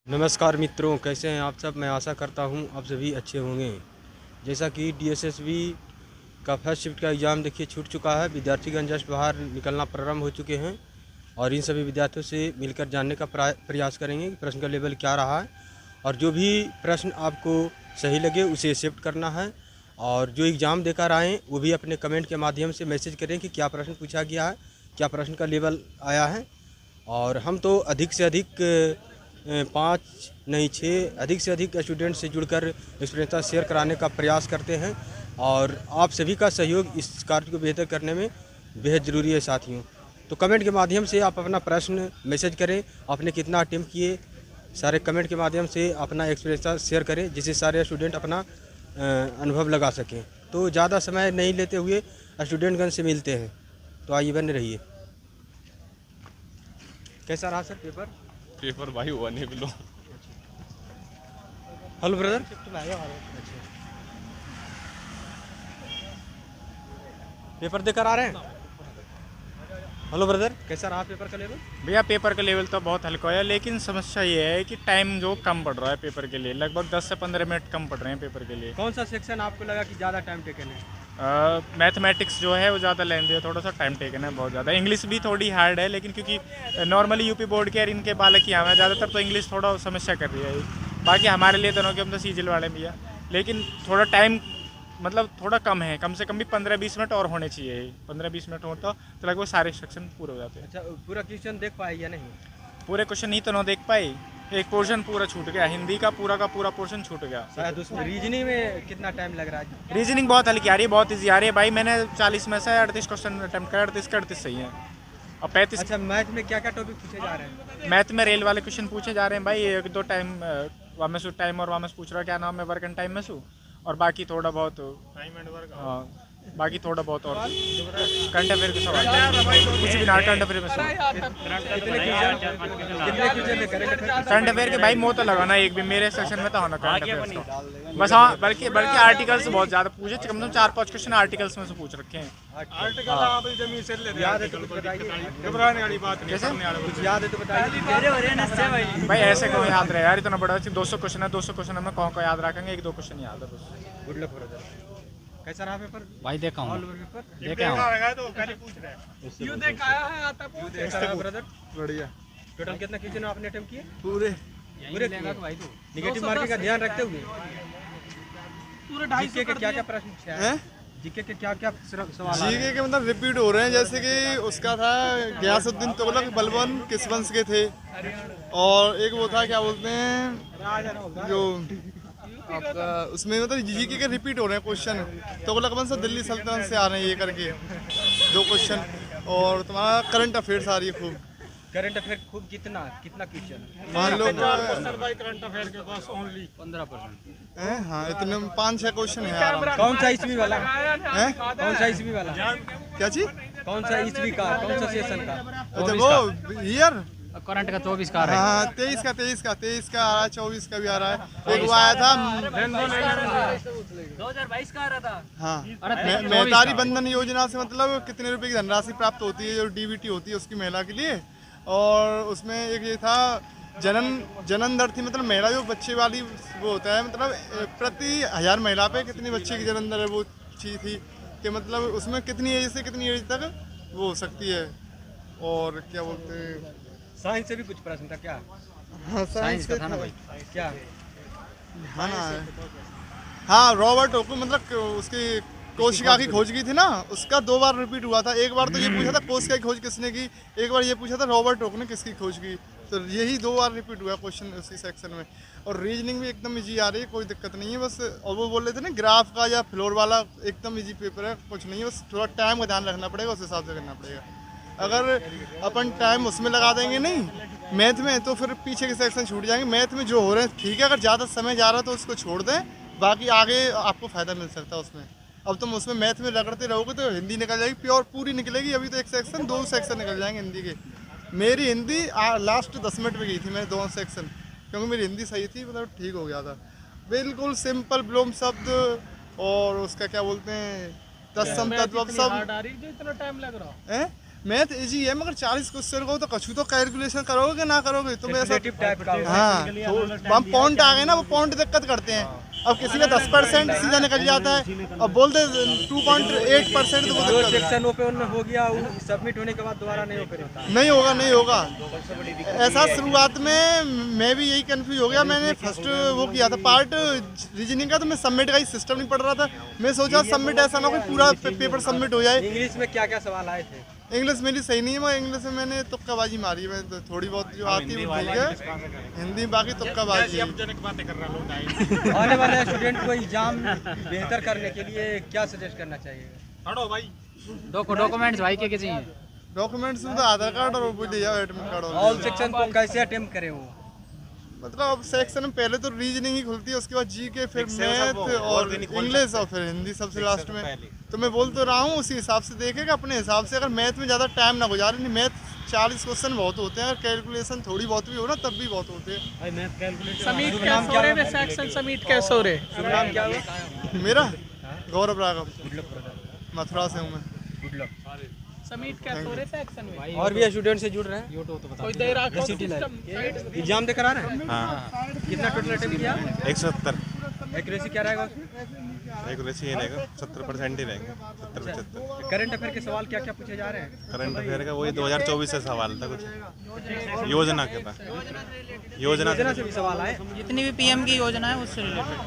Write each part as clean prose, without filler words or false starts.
नमस्कार मित्रों, कैसे हैं आप सब। मैं आशा करता हूं आप सभी अच्छे होंगे। जैसा कि डीएसएसबी का फर्स्ट शिफ्ट का एग्ज़ाम देखिए छूट चुका है। विद्यार्थीगण जस्ट बाहर निकलना प्रारंभ हो चुके हैं और इन सभी विद्यार्थियों से मिलकर जानने का प्रयास करेंगे कि प्रश्न का लेवल क्या रहा है और जो भी प्रश्न आपको सही लगे उसे एक्सेप्ट करना है। और जो एग्ज़ाम देकर आएँ वो भी अपने कमेंट के माध्यम से मैसेज करें कि क्या प्रश्न पूछा गया है, क्या प्रश्न का लेवल आया है। और हम तो अधिक से अधिक 5 नहीं 6 अधिक से अधिक स्टूडेंट से जुड़कर एक्सपीरियंस शेयर कराने का प्रयास करते हैं और आप सभी का सहयोग इस कार्य को बेहतर करने में बेहद ज़रूरी है साथियों। तो कमेंट के माध्यम से आप अपना प्रश्न मैसेज करें, आपने कितना अटेम्प्ट किए, सारे कमेंट के माध्यम से अपना एक्सपीरियंस शेयर करें जिससे सारे स्टूडेंट अपना अनुभव लगा सकें। तो ज़्यादा समय नहीं लेते हुए स्टूडेंटगण से मिलते हैं। तो आइए बने रहिए। कैसा रहा सर पेपर भाई हुआ नहीं बिलो। हेलो ब्रदर, पेपर देकर आ रहे हैं। हेलो ब्रदर, कैसा रहा पेपर का लेवल? भैया पेपर का लेवल तो बहुत हल्का है, लेकिन समस्या ये है कि टाइम जो कम पड़ रहा है पेपर के लिए, लगभग 10 से 15 मिनट कम पड़ रहे हैं पेपर के लिए। कौन सा सेक्शन आपको लगा कि ज़्यादा टाइम टेकन है? मैथमेटिक्स जो है वो ज़्यादा लेंदी है, थोड़ा सा टाइम टेकन है बहुत ज़्यादा। इंग्लिश भी थोड़ी हार्ड है, लेकिन क्योंकि नॉर्मली यूपी बोर्ड के और इनके बालक यहाँ है ज़्यादातर, तो इंग्लिश थोड़ा समस्या कर रही है। बाकी हमारे लिए दोनों के हम तो सीजल वाले भैया, लेकिन थोड़ा टाइम मतलब थोड़ा कम है, कम से कम भी 15-20 मिनट और होने चाहिए। 15-20 मिनट होता तो लगभग सारे सेक्शन पूरे हो जाते हैं। अच्छा, पूरा क्वेश्चन देख पाए या नहीं? पूरे क्वेश्चन ही तो ना देख पाए, एक पोर्शन पूरा छूट गया, हिंदी का पूरा पोर्शन छूट गया। शायद उसमें रीजनिंग में कितना टाइम लग रहा है? रीजनिंग बहुत हल्की आ रही है, बहुत ईजी आ रही है भाई। मैंने 40 में से 38 क्वेश्चन अटेम्प्ट करा, 38 के 38 सही है और 35। अच्छा, मैथ में क्या क्या टॉपिक पूछे जा रहे हैं? मैथ में रेल वाले क्वेश्चन पूछे जा रहे हैं भाई, एक दो टाइम वामसू टाइम और वामस पूछ रहा है क्या नाम है, वर्क एंड टाइम में सू, और बाकी थोड़ा बहुत टाइम एंड वर्क। हाँ, बाकी थोड़ा बहुत और करंट अफेयर के सवाल, कुछ भी ना करंट अफेयर में करंट अफेयर के भाई मोह तो लगाना एक भी मेरे सेक्शन में तो होना करंट अफेयर का बस। हाँ, बल्कि आर्टिकल्स बहुत ज़्यादा पूछे, कम से कम 4-5 क्वेश्चन आर्टिकल्स में से पूछ रखे हैं। भाई ऐसे कौन याद रहे यार, इतना बड़ा 200 क्वेश्चन है, 200 क्वेश्चन में कौन याद रखेंगे, 1-2 क्वेश्चन याद है बस। Good luck brother. कैसा रहा पेपर? भाई देखा हूँ ब्रदर? बढ़िया। टोटल कितना क्वेश्चन आपने अटेम्प्ट किए? पूरे नेगेटिव मार्किंग का ध्यान रखते हुए जीके के क्या-क्या प्रश्न पूछे हैं? जीके के क्या-क्या सवाल? जीके के मतलब रिपीट हो रहे हैं, जैसे कि उसका था गयासुद्दीन तुगलक बलबन किस वंश के थे, और एक वो था क्या बोलते हैं जो आपका उसमें मतलब जीके के रिपीट हो रहे हैं क्वेश्चन। तुगलक वंश से दिल्ली सल्तनत से आ रहे हैं ये करके 2 क्वेश्चन, और तुम्हारा करंट अफेयर्स आ रही है खूब। करंट अफेयर खूब कितना क्वेश्चन? मान लो करंट अफेयर के पास ओनली 15%। हाँ, इतने 5-6 क्वेश्चन है। कौन सा ईस्वी वाला है? कौन सा ईस्वी वाला? क्या चीज? कौन सा ईस्वी का, कौन सा सेशन का? अच्छा वो ईयर करंट का 24 का है। हाँ, 23 का आ रहा है, 24 का भी आ रहा है। एक वो आया था 2022 का आ रहा था। हाँ, मेहतारी बंधन योजना से मतलब कितने रुपए की धनराशि प्राप्त होती है, जो डीबीटी होती है उसकी महिला के लिए। और उसमें एक ये था जनन दर थी, मतलब महिला जो बच्चे वाली वो होता है, मतलब प्रति 1000 महिला पे कितनी बच्चे की जनन दर है, वो चीज़ थी कि मतलब उसमें कितनी एज से कितनी एज तक वो हो सकती है। और क्या बोलते हैं, साइंस से भी कुछ प्रश्न था क्या? हाँ, साइंस का था ना भाई। क्या? हाँ ना, हाँ रॉबर्ट ओक मतलब उसकी कोशिका की खोज की थी ना, उसका 2 बार रिपीट हुआ था। एक बार तो ये पूछा था कोशिका की खोज किसने की, एक बार ये पूछा था रॉबर्ट ओक ने किसकी खोज की। तो यही 2 बार रिपीट हुआ क्वेश्चन उसी सेक्शन में। और रीजनिंग भी एकदम इजी आ रही है, कोई दिक्कत नहीं है बस। और वो बोल रहे थे ना ग्राफ का या फ्लोर वाला एकदम इजी पेपर है, कुछ नहीं है, बस थोड़ा टाइम का ध्यान रखना पड़ेगा, उस हिसाब से करना पड़ेगा। अगर अपन टाइम उसमें लगा देंगे नहीं मैथ में, तो फिर पीछे के सेक्शन छूट जाएंगे। मैथ में जो हो रहे हैं ठीक है, अगर ज़्यादा समय जा रहा है तो उसको छोड़ दें, बाकी आगे आपको फ़ायदा मिल सकता है उसमें। अब तुम उसमें मैथ में रगड़ते रहोगे तो हिंदी निकल जाएगी, प्योर पूरी निकलेगी। अभी तो एक सेक्शन 2 सेक्शन निकल जाएंगे हिंदी के। मेरी हिंदी लास्ट 10 मिनट में गई थी, मैंने 2 सेक्शन, क्योंकि मेरी हिंदी सही थी, मतलब ठीक हो गया था। बिल्कुल सिंपल विलोम शब्द और उसका क्या बोलते हैं तत्सम तद्भव सब। जो इतना टाइम लग रहा है मैथ इजी है मगर 40 क्वेश्चन को तो कछु तो कैलकुलेशन करोगे कि ना करोगे तुम ऐसा टाइप का हाँ हम पॉइंट आ गए ना, वो पॉइंट दिक्कत करते हैं। अब किसी का 10% सीधा निकल जाता है, अब बोलते 2.8% तो वो जो दिक्कत है। सेक्शन ओपन हो गया सबमिट होने के बाद दोबारा नहीं ओपन होता। नहीं होगा नहीं होगा ऐसा। शुरुआत में मैं भी यही कंफ्यूज हो गया, मैंने फर्स्ट वो किया था पार्ट रीजनिंग का, तो मैं सबमिट का ही सिस्टम नहीं पढ़ रहा था। मैं सोचा सबमिट ऐसा ना हो कि पूरा पेपर सबमिट हो जाए। इंग्लिश में क्या क्या सवाल आए थे? इंग्लिश मेरी सही नहीं है, मगर इंग्लिश में मैंने तुक्काबाजी मारी है। मैं तो थोड़ी बहुत जो आती है वो ठीक है, हिंदी बाकी तुक्काबाजी। आने वाले स्टूडेंट को एग्जाम बेहतर करने के लिए क्या सजेस्ट करना चाहिए? डॉक्यूमेंट्स भाई के चाहिए? डॉक्यूमेंट्स में तो आधार कार्ड और वो ले जाओ, एडमिट कार्ड और ऑल सेक्शन को कैसे अटेम्प्ट करें वो? मतलब अब सेक्शन में पहले तो रीजनिंग ही खुलती है, उसके बाद जी के, फिर मैथ और इंग्लिश और फिर हिंदी सबसे लास्ट में। तो मैं बोल तो रहा हूँ उसी हिसाब से देखेगा अपने हिसाब से। अगर मैथ में ज़्यादा टाइम ना गुजारे, नहीं मैथ 40 क्वेश्चन बहुत होते हैं, अगर कैलकुलेशन थोड़ी बहुत भी हो ना तब भी बहुत होते हैं। समीट कैसोरे में सेक्शन समीट कैसोरे। शुभ नाम क्या हुआ? मेरा गौरव राघव, मथुरा से हूँ मैं। समीट कैसोरे सेक्शन में और भी स्टूडेंट से जुड़ रहे हैं? कोई दे रहा है सिटी लाइफ एग्जाम देकर आ रहे हैं? हाँ कितना टोटल अटेम्प्ट किया? 170 एक्यूरेसी क्या रहेगा उसमें? एक्यूरेसी ये रहेगा 70% ही रहेंगे, 70-75। करंट अफेयर के सवाल क्या क्या पूछे जा रहे हैं? करंट अफेयर का वही 2024 से सवाल था, कुछ योजना के था, योजना योजना से भी सवाल आए? जितनी भी पीएम की योजना है उससे रिलेटेड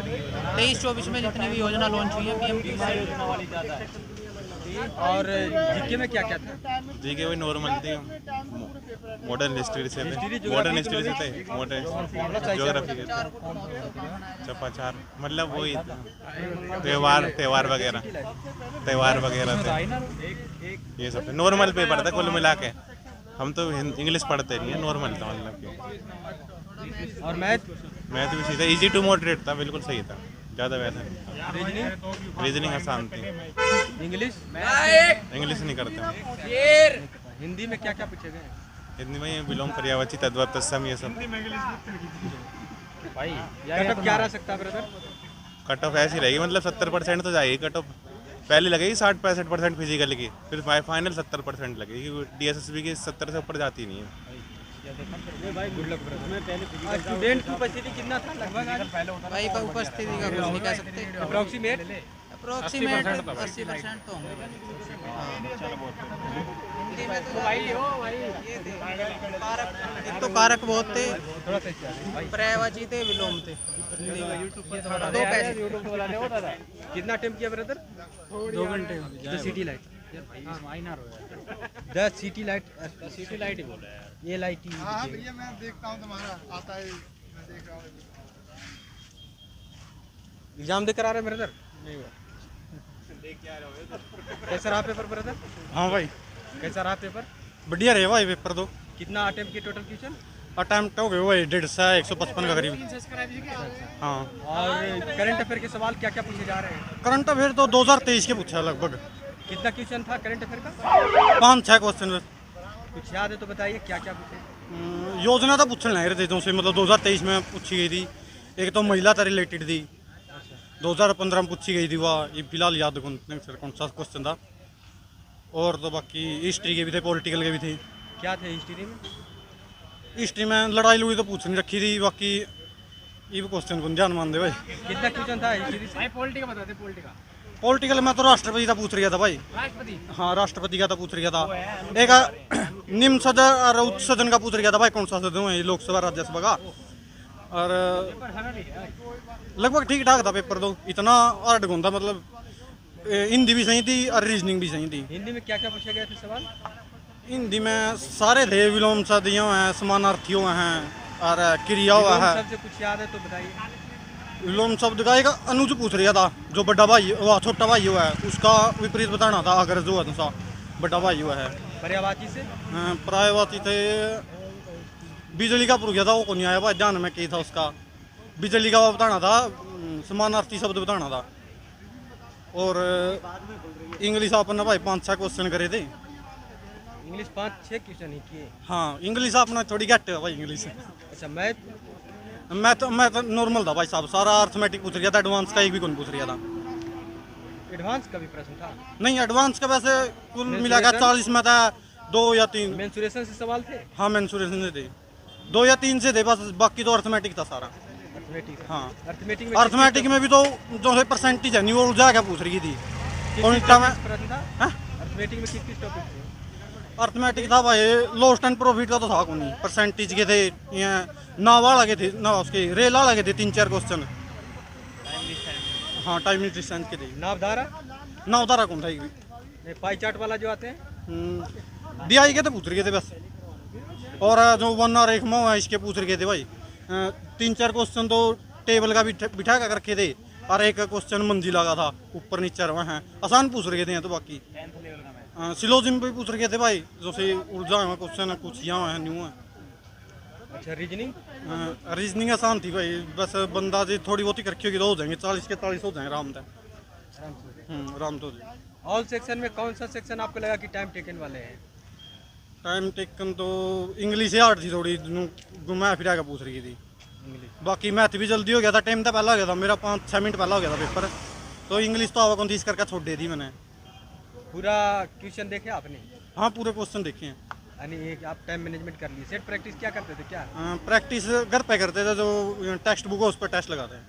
23-24 में जितनी भी योजना लॉन्च हुई है पीएम की। और जीके में क्या क्या था? जी के वही नॉर्मल थी, मॉडर्न हिस्ट्री से थे, मॉडर्न हिस्ट्री से थे, मॉडर्न ज्योग्राफी के थे, चपाचार मतलब वही त्यौहार वगैरह थे, ये सब नॉर्मल पेपर था कुल मिला के। हम तो इंग्लिश पढ़ते नहीं है, नॉर्मल था मतलब कि। और मैथ? मैथ भी सही था, इजी टू मॉडरेट था, बिल्कुल सही था, ज़्यादा वैसा नहीं। रीजनिंग आसान थी। इंग्लिश? इंग्लिश नहीं करते। हिंदी में क्या क्या पूछे गए? हिंदी में विलोम पर्यायवाची तद्भव तत्सम ये सब। कट ऑफ क्या रह सकता है ब्रदर? कट ऑफ ऐसी रहेगी, मतलब 70% तो जाएगी कट ऑफ। पहले लगेगी 60-65% फिजिकल की, फिर फाइनल 70% लगेगी, क्योंकि DSSB की 70 से ऊपर जाती नहीं है। Good luck brother. स्टूडेंट की उपस्थिति कितना था लगभग आज? भाई का उपस्थिति का कुछ नहीं कह सकते, अप्रोक्सीमेट 80% तो होंगे। हिंदी में तो एक तो कारक बहुत थे, पर्यायवाची थे, विलोम थे। दो कैसे? कितना अटेम्प्ट किया ब्रदर? 2 घंटे। The city light, the city light ही बोल रहा है यार, ये लाइट ही। हाँ भैया मैं देखता हूँ तुम्हारा आता है, मैं देख रहा हूँ। एग्जाम देकर आ रहे हैं ब्रदर? कैसा रहा पेपर ब्रदर? हाँ भाई कैसा रहा पेपर? बढ़िया रहे भाई पेपर तो। कितना अटेम्प्ट किए टोटल क्वेश्चन? अटैम्प्ट हो गए भाई 150 155 का करीब। हाँ और करंट अफेयर के सवाल क्या क्या पूछे जा रहे हैं? करंट अफेयर तो 2023 के पूछा लगभग। कितना क्वेश्चन था करंट अफेयर का? 5-6 क्वेश्चन। कुछ याद है तो बताइए क्या क्या पूछे? योजना तो पूछने लग रहे थे से, मतलब 2023 में पूछी गई थी। एक तो महिला से रिलेटेड थी, 2015 में पूछी गई थी वह, ये फिलहाल याद कौन सा क्वेश्चन था। और तो बाकी हिस्ट्री के भी थे, पॉलिटिकल के भी थे। क्या थे हिस्ट्री में? हिस्ट्री में लड़ाई लुड़ी तो पूछ नहीं रखी थी, बाकी ये भी क्वेश्चन को ध्यान मान दे भाई। कितना क्वेश्चन था हिस्ट्री से? पॉलिटिकल में तो राष्ट्रपति का पूछ रहा था भाई। हाँ राष्ट्रपति का तो पूछ रहा था। एक निम्न सदन और उच्च सदन का पूछ रहा था भाई, कौन सा सदन है, लोकसभा राज्यसभा का। और लगभग ठीक ठाक था पेपर तो, इतना हार्ड कौन था, मतलब हिंदी भी सही थी और रीजनिंग भी सही थी। हिंदी में क्या क्या पूछे गए थे सवाल? हिंदी में सारे थे, विलोम शब्दियों हैं, समानार्थी हैं और क्रिया हुआ है। सबसे कुछ याद है तो बताइए। विलोम शब्द का एक अनुज पूछ रहा था, जो बड़ा भाई वह छोटा भाई हुआ है उसका विपरीत बताना था, अगर जो अनुसार बड़ा भाई हुआ है। पर्यायवाची से? पर्यायवाची थे बिजली का पूछ गया था, वो को नहीं आया भाई ध्यान में क्या था उसका। बिजली का बताना था, समानार्थी शब्द बताना था। और इंग्लिश आपने भाई 5-6 क्वेश्चन करे थे। इंग्लिश 5-6 क्वेश्चन ही किए? हाँ इंग्लिश आपने थोड़ी घट है भाई इंग्लिश। अच्छा मैथ? मैं तो नॉर्मल था भाई साहब, सारा अर्थमेटिक पूछ रहा था, एडवांस का एक भी कौन पूछ रहा था। एडवांस का भी प्रश्न था? नहीं एडवांस का वैसे कुल मिलाकर 40 में था, 2 या 3। मेंसुरेशन से सवाल थे? हाँ मेंसुरेशन से थे, 2 या 3 से थे बस, बाकी तो अर्थमेटिक था सारा। अर्थमेटिक? हाँ अर्थमेटिक में अर्थमेटिक में भी तो जो है परसेंटेज है नहीं, वो उलझा क्या पूछ रही थी प्रश्न था? हाँ? अर्थमेटिक में किस टॉपिक थे? अर्थमेटिक था भाई, लॉस एंड प्रॉफिट का तो था कौन, परसेंटेज के थे, नावा लगे थे ना, उसके रेला लगे थे 3-4 क्वेश्चन। हाँ टाइम डिस्टेंस के थे। नावधारा? नावधारा कौन था? पाई चार्ट वाला जो आते हैं? DI के तो पूछ रहे थे बस, और जो 1 और 1 में इसके पूछ रहे थे भाई। 3-4 क्वेश्चन तो टेबल का भी बिठा कर रखे थे, और एक क्वेश्चन मंजिला का था, ऊपर नीचे रवा है, आसान पूछ रहे थे। तो बाकी सिलोजिम पे पूछ रहे थे भाई, जो से उलझा हुआ क्वेश्चन कुछ यहाँ है न्यू है। अच्छा रीजनिंग? रीजनिंग आसान थी भाई, बस बंदा जी थोड़ी बहुत ही करके होगी तो हो जाएंगे, 40 के 40 हो जाएंगे आराम से। आराम तो ऑल सेक्शन में कौन सा सेक्शन आपको लगा कि टाइम टेकन वाले हैं? टाइम टेकन तो इंग्लिश हार्ड थी थोड़ी, घुमा फिरा के पूछ रही थी। बाकी मैथ भी जल्दी हो गया था, टाइम तो पहला हो गया था मेरा, 5-6 मिनट पहला हो गया था पेपर। तो इंग्लिश तो आवा 30 करके छोड़ दे दी मैंने। पूरा क्वेश्चन देखे आपने? हाँ पूरे क्वेश्चन देखे हैं। यानी एक आप टाइम मैनेजमेंट कर लिए। सेट प्रैक्टिस क्या करते थे क्या? प्रैक्टिस घर पे करते थे, जो टेक्स्ट बुक है उस पर टेस्ट लगाते हैं।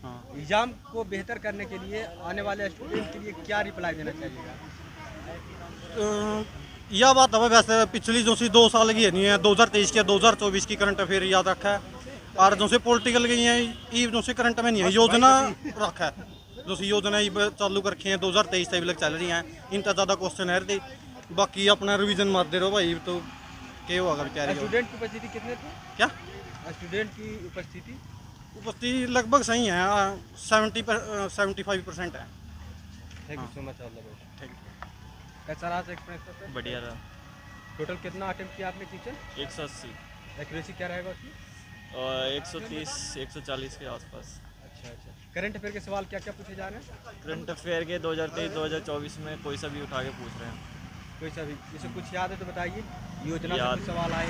हाँ एग्जाम को बेहतर करने के लिए आने वाले स्टूडेंट के लिए क्या रिप्लाई देना चाहिएगा? यह बात है वैसे, पिछली जो सी 2 साल की है नहीं है, 2023 की 2024 की करंट अफेयर याद रखा है, और जो से पॉलिटिकल की है ये जो से करंट में नहीं है, योजना रखा है, जो सी योजना चालू कर रखी है 2023 से लग चल रही हैं, इनका ज़्यादा क्वेश्चन है थे। बाकी अपना रिवीजन मारते रहो भाई, तो क्या होगा बेचारी। स्टूडेंट की उपस्थिति कितने थे? क्या स्टूडेंट की उपस्थिति? उपस्थिति लगभग सही है, 75% है। Thank you so much all the best. Thank you. कैसा रहा एक्सपीरियंस? बढ़िया रहा। टोटल कितना अटेम्प्ट किया आपने टीचर? 180 एक्यूरेसी क्या रहेगा उसकी? और 130-140 के आसपास। अच्छा। करंट अफेयर के सवाल क्या क्या पूछे जा रहे हैं? करंट अफेयर के 2023-2024 में कोई सा भी उठा के पूछ रहे हैं। कोई सा भी? जैसे कुछ याद है तो बताइए। योजना से याद- कुछ सवाल आए?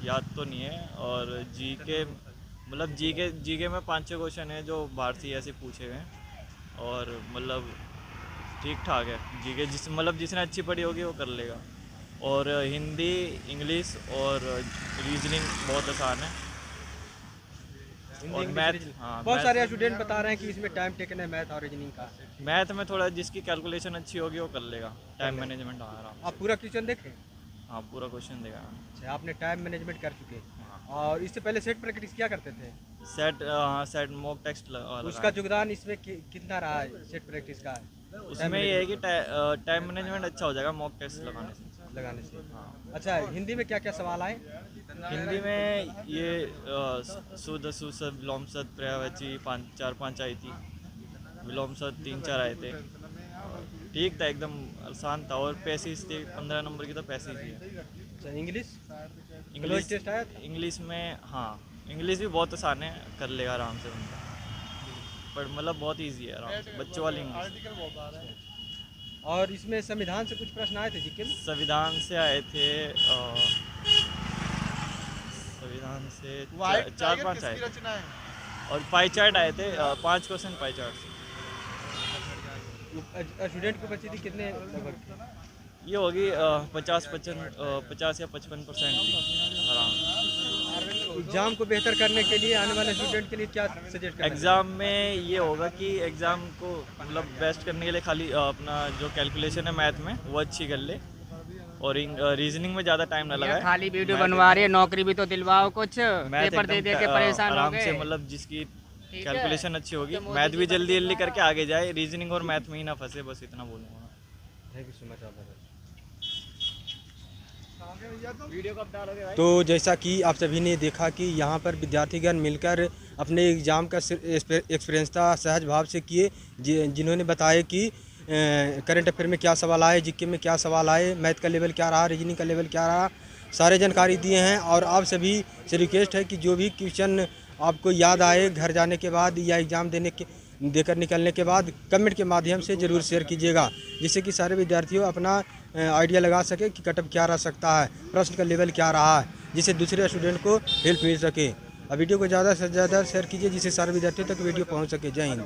याद तो नहीं है। और जीके मतलब जीके में 5-6 क्वेश्चन है जो बाहर से ऐसे पूछे हुए हैं, और मतलब ठीक ठाक है जीके, जिसने अच्छी पढ़ी होगी वो कर लेगा। और हिंदी, इंग्लिश और रीजनिंग बहुत आसान है। और मैथ, हाँ बहुत सारे स्टूडेंट बता रहे हैं कि इसमें टाइम टेकन है मैथ और रीजनिंग का। मैथ में थोड़ा जिसकी कैलकुलेशन अच्छी होगी वो कर लेगा। टाइम मैनेजमेंट आराम। आप पूरा क्वेश्चन देखें? हाँ पूरा क्वेश्चन देगा। अच्छा, आपने टाइम मैनेजमेंट कर चुके हैं। और इससे पहले सेट प्रैक्टिस क्या करते थे? सेट मॉक टेक्स्ट उसका योगदान इसमें कितना रहा है सेट प्रैक्टिस का? उसमें ये है कि टाइम मैनेजमेंट अच्छा हो जाएगा मॉक टेस्ट लगाने से। हाँ। अच्छा, हिंदी में क्या क्या सवाल आए? हिंदी में ये शुद्ध सुसद विलोमसद पर्यायवाची 4-5 आई थी, विलोमसद 3-4 आए थे। ठीक था, एकदम आसान था। और पैसेज थे 15 नंबर की, तो पैसेज ही है। अच्छा, इंग्लिश टेस्ट आया था? इंग्लिश में हाँ, इंग्लिश भी बहुत आसान है, कर लेगा आराम से बंदा। पर मतलब बहुत इजी है, आराम से बच्चों वाली इंग्लिश। और इसमें संविधान से कुछ प्रश्न आए थे जी? संविधान से आए थे, संविधान से 4-5 आए थे। और पाई चार्ट आए थे, 5 क्वेश्चन पाई चार्ट से। स्टूडेंट की उपस्थिति कितने लगभग? ये होगी 50 या 55% थी आराम। एग्जाम को बेहतर करने के लिए आने वाले स्टूडेंट के लिए क्या सजेस्ट करना? एग्ज़ाम में ये होगा कि एग्ज़ाम को मतलब बेस्ट करने के लिए खाली अपना जो कैलकुलेशन है मैथ में वो अच्छी कर ले, और रीजनिंग में ज़्यादा टाइम ना लगाए। खाली वीडियो बनवा रही है, नौकरी भी तो दिलवाओ कुछ, पेपर दे दे के परेशान हो आराम गए। से, मतलब जिसकी कैलकुलेशन अच्छी होगी, मैथ भी जल्दी जल्दी करके आगे जाए, रीजनिंग और मैथ में ही ना फंसे, बस इतना बोलूँगा। Thank you so much. तो जैसा कि आप सभी ने देखा कि यहाँ पर विद्यार्थीगण मिलकर अपने एग्ज़ाम का एक्सपीरियंस था सहज भाव से किए, जिन्होंने बताया कि करंट अफेयर में क्या सवाल आए, जीके में क्या सवाल आए, मैथ का लेवल क्या रहा, रीजनिंग का लेवल क्या रहा, सारे जानकारी दिए हैं। और आप सभी से रिक्वेस्ट है कि जो भी क्वेश्चन आपको याद आए घर जाने के बाद या एग्ज़ाम देकर निकलने के बाद कमेंट के माध्यम से ज़रूर शेयर कीजिएगा, जिससे कि सारे विद्यार्थियों अपना आइडिया लगा सके कि कट ऑफ क्या रह सकता है, प्रश्न का लेवल क्या रहा है, जिससे दूसरे स्टूडेंट को हेल्प मिल सके। वीडियो को ज़्यादा से ज़्यादा शेयर कीजिए, जिससे सारे विद्यार्थियों तक वीडियो पहुंच सके। जय हिंद।